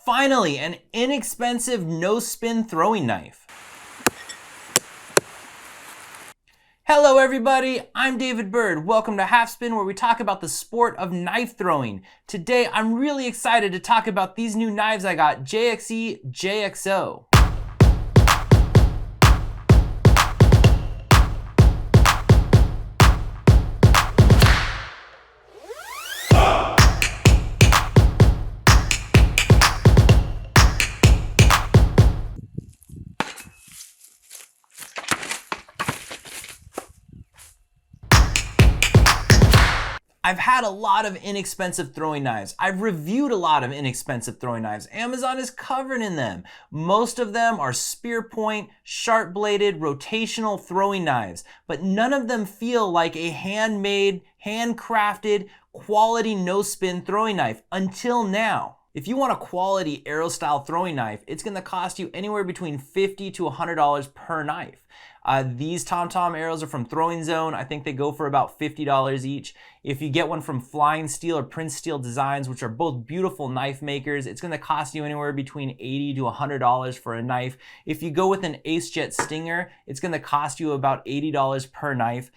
Finally, an inexpensive no-spin throwing knife. Hello everybody, I'm David Bird. Welcome to Half Spin, where we talk about the sport of knife throwing. Today, I'm really excited to talk about these new knives I got, JXE JXO. I've had a lot of inexpensive throwing knives. I've reviewed a lot of inexpensive throwing knives. Amazon is covered in them. Most of them are spear point, sharp bladed, rotational throwing knives, but none of them feel like a handmade, handcrafted, quality no-spin throwing knife until now. If you want a quality arrow style throwing knife, it's gonna cost you anywhere between $50 to $100 per knife. These TomTom arrows are from Throwing Zone. I think they go for about $50 each. If you get one from Flying Steel or Prince Steel Designs, which are both beautiful knife makers, it's gonna cost you anywhere between $80 to $100 for a knife. If you go with an AceJet Stinger, it's gonna cost you about $80 per knife.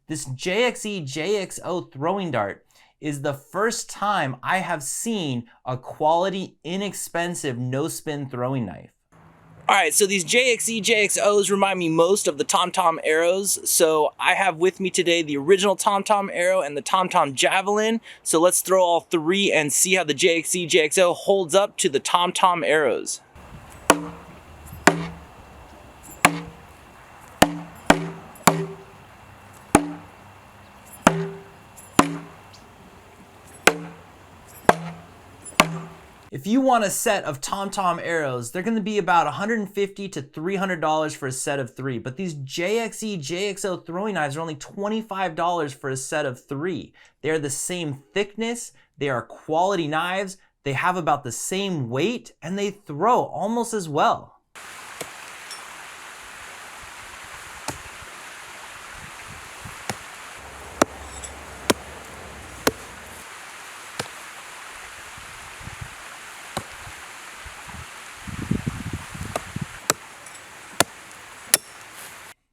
This JXE JXO throwing dart is the first time I have seen a quality, inexpensive, no-spin throwing knife. All right, so these JXE JXOs remind me most of the TomTom arrows. So I have with me today the original TomTom arrow and the TomTom Javelin. So let's throw all three and see how the JXE JXO holds up to the TomTom arrows. If you want a set of TomTom arrows, they're gonna be about $150 to $300 for a set of three, but these JXE JXO throwing knives are only $25 for a set of three. They're the same thickness, they are quality knives, they have about the same weight, and they throw almost as well.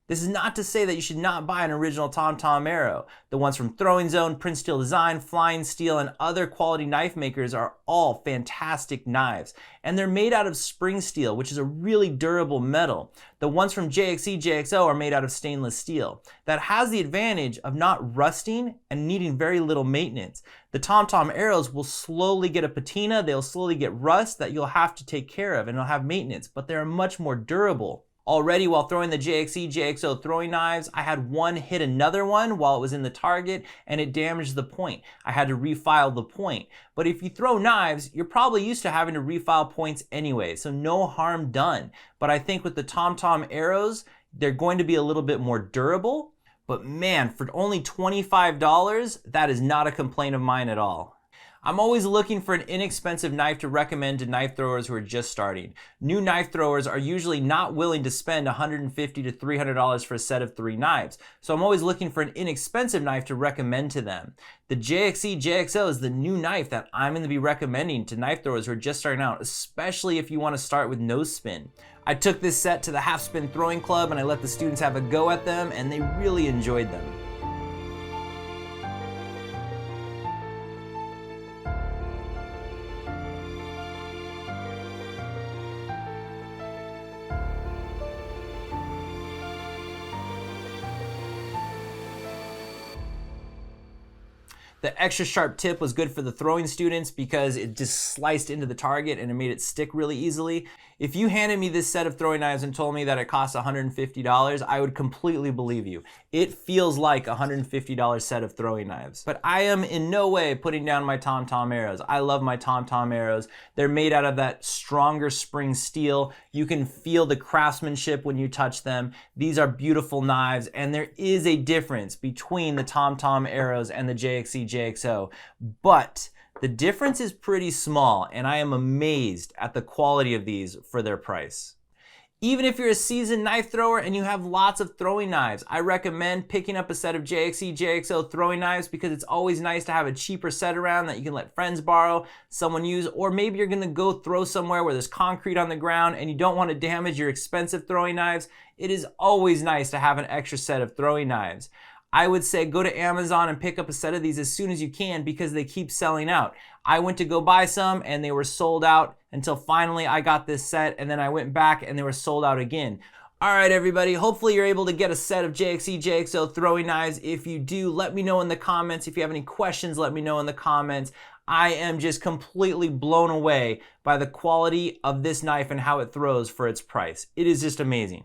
This is not to say that you should not buy an original TomTom arrow. The ones from Throwing Zone, Prince Steel Design, Flying Steel, and other quality knife makers are all fantastic knives. And they're made out of spring steel, which is a really durable metal. The ones from JXE JXO are made out of stainless steel. That has the advantage of not rusting and needing very little maintenance. The TomTom arrows will slowly get a patina, they'll slowly get rust that you'll have to take care of and they'll have maintenance, but they're much more durable. Already while throwing the JXE JXO throwing knives, I had one hit another one while it was in the target and it damaged the point. I had to refile the point. But if you throw knives, you're probably used to having to refile points anyway, so no harm done. But I think with the TomTom arrows, they're going to be a little bit more durable. But man, for only $25, that is not a complaint of mine at all. I'm always looking for an inexpensive knife to recommend to knife throwers who are just starting. New knife throwers are usually not willing to spend $150 to $300 for a set of three knives, so I'm always looking for an inexpensive knife to recommend to them. The JXE JXO is the new knife that I'm going to be recommending to knife throwers who are just starting out, especially if you want to start with no spin. I took this set to the Half Spin Throwing Club and I let the students have a go at them and they really enjoyed them. The extra sharp tip was good for the throwing students because it just sliced into the target and it made it stick really easily. If you handed me this set of throwing knives and told me that it costs $150, I would completely believe you. It feels like a $150 set of throwing knives. But I am in no way putting down my TomTom arrows. I love my TomTom arrows. They're made out of that stronger spring steel. You can feel the craftsmanship when you touch them. These are beautiful knives, and there is a difference between the TomTom arrows and the JXE JXO, but the difference is pretty small, and I am amazed at the quality of these for their price. Even if you're a seasoned knife thrower and you have lots of throwing knives, I recommend picking up a set of JXE JXO throwing knives because it's always nice to have a cheaper set around that you can let friends borrow, someone use, or maybe you're gonna go throw somewhere where there's concrete on the ground and you don't want to damage your expensive throwing knives. It is always nice to have an extra set of throwing knives. I would say go to Amazon and pick up a set of these as soon as you can because they keep selling out. I went to go buy some and they were sold out until finally I got this set, and then I went back and they were sold out again. All right, everybody, hopefully you're able to get a set of JXE JXO throwing knives. If you do, let me know in the comments. If you have any questions, let me know in the comments. I am just completely blown away by the quality of this knife and how it throws for its price. It is just amazing.